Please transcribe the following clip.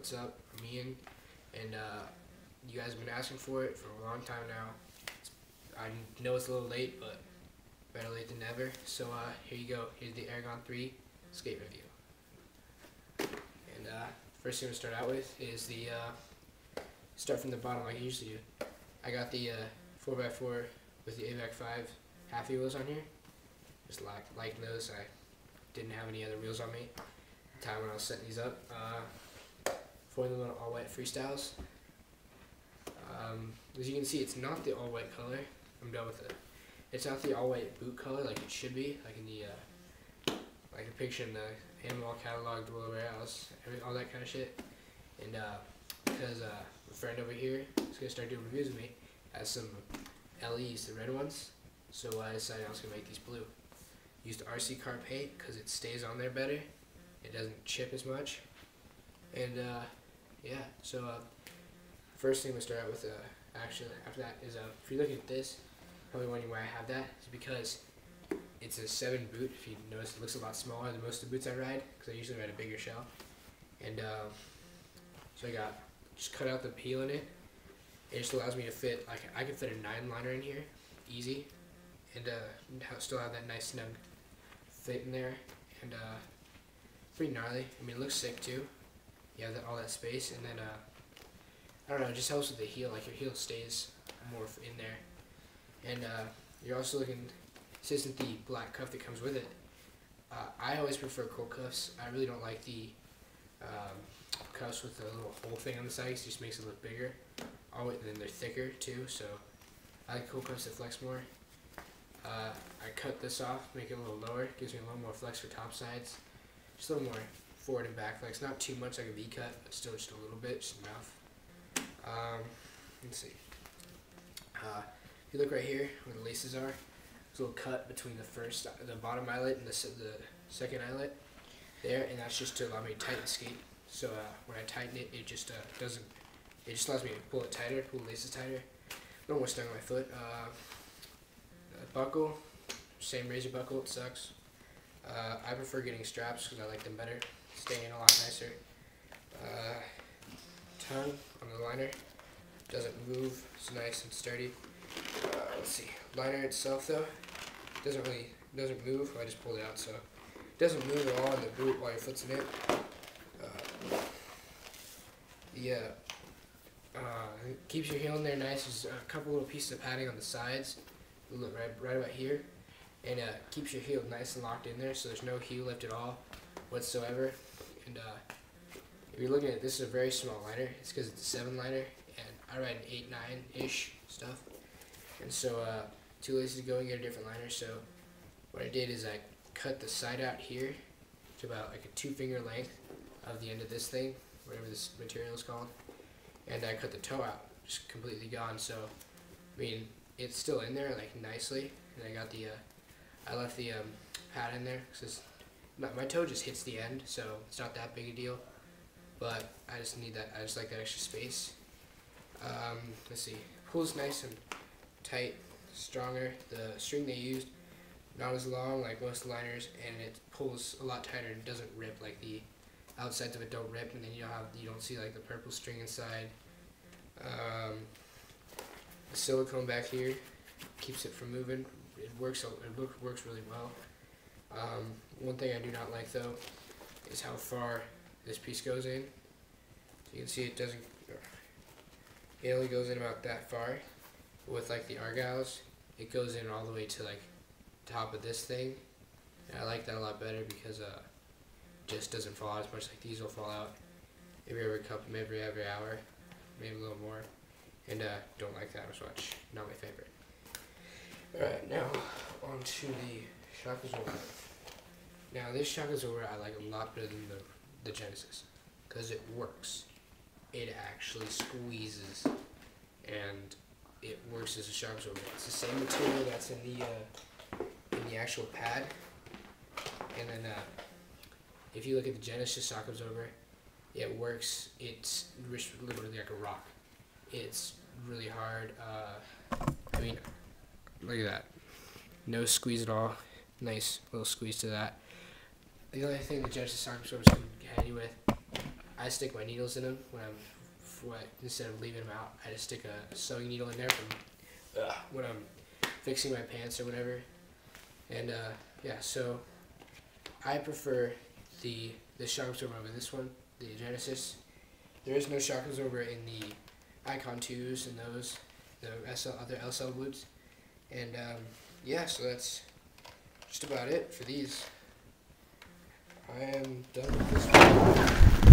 what's up? I'm Ian, and you guys have been asking for it for a long time now. I know it's a little late, but better late than never. So here you go. Here's the Aragon 3 skate review. And first thing to start out with is the start from the bottom like I usually do. I got the 4x4 with the AVAC 5 half wheels on here. Just like those. I didn't have any other wheels on me at the time when I was setting these up. For the little all white freestyles. As you can see, it's not the all white color. I'm done with it. It's not the all white boot color like it should be, like in the like a picture in the animal catalog, the Willow Warehouse, all that kind of shit. And because a friend over here is gonna start doing reviews with me, has some LEs, the red ones. So I decided I was gonna make these blue. Used RC car paint because it stays on there better. It doesn't chip as much. And yeah, so first thing we'll start out with, actually after that is, if you look at this, probably wondering why I have that, is because it's a 7 boot. If you notice, it looks a lot smaller than most of the boots I ride, because I usually ride a bigger shell. And so I got, just cut out the peel in it. It just allows me to fit, I can fit a 9 liner in here, easy, and still have that nice snug fit in there, and pretty gnarly. I mean, it looks sick too. You have all that space, and then I don't know, it just helps with the heel. Like your heel stays more in there, and you're also looking. This isn't the black cuff that comes with it. I always prefer cold cuffs. I really don't like the cuffs with the little hole thing on the sides. It just makes it look bigger. And then they're thicker too, so I like cold cuffs that flex more. I cut this off, make it a little lower. Gives me a little more flex for top sides. Just a little more forward and back flex. Not too much like a V-cut, but still just a little bit, just enough. Let's see. If you look right here where the laces are, there's a little cut between the bottom eyelet and the second eyelet there, and that's just to allow me to tighten the skate. So when I tighten it, it just doesn't. It just allows me to pull it tighter, pull the laces tighter. No more stuck on my foot. Buckle, same razor buckle. It sucks. I prefer getting straps because I like them better. Stay in a lot nicer. Tongue on the liner doesn't move. It's nice and sturdy. Let's see. Liner itself though doesn't move. I just pulled it out, so it doesn't move at all in the boot while your foot's in it. It keeps your heel in there nice. There's a couple little pieces of padding on the sides, right about here, and keeps your heel nice and locked in there, so there's no heel lift at all whatsoever. And if you're looking at it, this is a very small liner. It's because it's a 7 liner, and I ride an 8, 9-ish stuff. And so too lazy to go and get a different liner. So what I did is I cut the side out here to about like a 2-finger length of the end of this thing, whatever this material is called, and I cut the toe out, just completely gone. So I mean, it's still in there like nicely, and I got the I left the pad in there because my toe just hits the end, so it's not that big a deal. But I just need that. I just like that extra space. Let's see. Pulls nice and tight, stronger. The string they used not as long like most liners, and it pulls a lot tighter and doesn't rip. Like the outsides of it don't rip, and then you don't see like the purple string inside. The silicone back here keeps it from moving. It works really well. One thing I do not like though is how far this piece goes in. So you can see it only goes in about that far. With like the Argyles, it goes in all the way to like top of this thing. And I like that a lot better because it just doesn't fall out as much. Like these will fall out every hour, maybe a little more. And don't like that as much. Not my favorite. Alright, now on to the shock absorber. Now this shock absorber I like a lot better than the Genesis because it works. It actually squeezes, and it works as a shock absorber. It's the same material that's in the actual pad. And then if you look at the Genesis shock absorber, it works. It's literally like a rock. It's really hard. I mean, look at that. No squeeze at all. Nice little squeeze to that. The only thing the Genesis shock absorbers can handy with I stick my needles in them when instead of leaving them out. I just stick a sewing needle in there from when I'm fixing my pants or whatever. And yeah, so I prefer the shock absorber over this one, the Genesis. There is no shock absorber in the Icon 2s and those, the other SL loops. And yeah, so that's just about it for these. I am done with this one.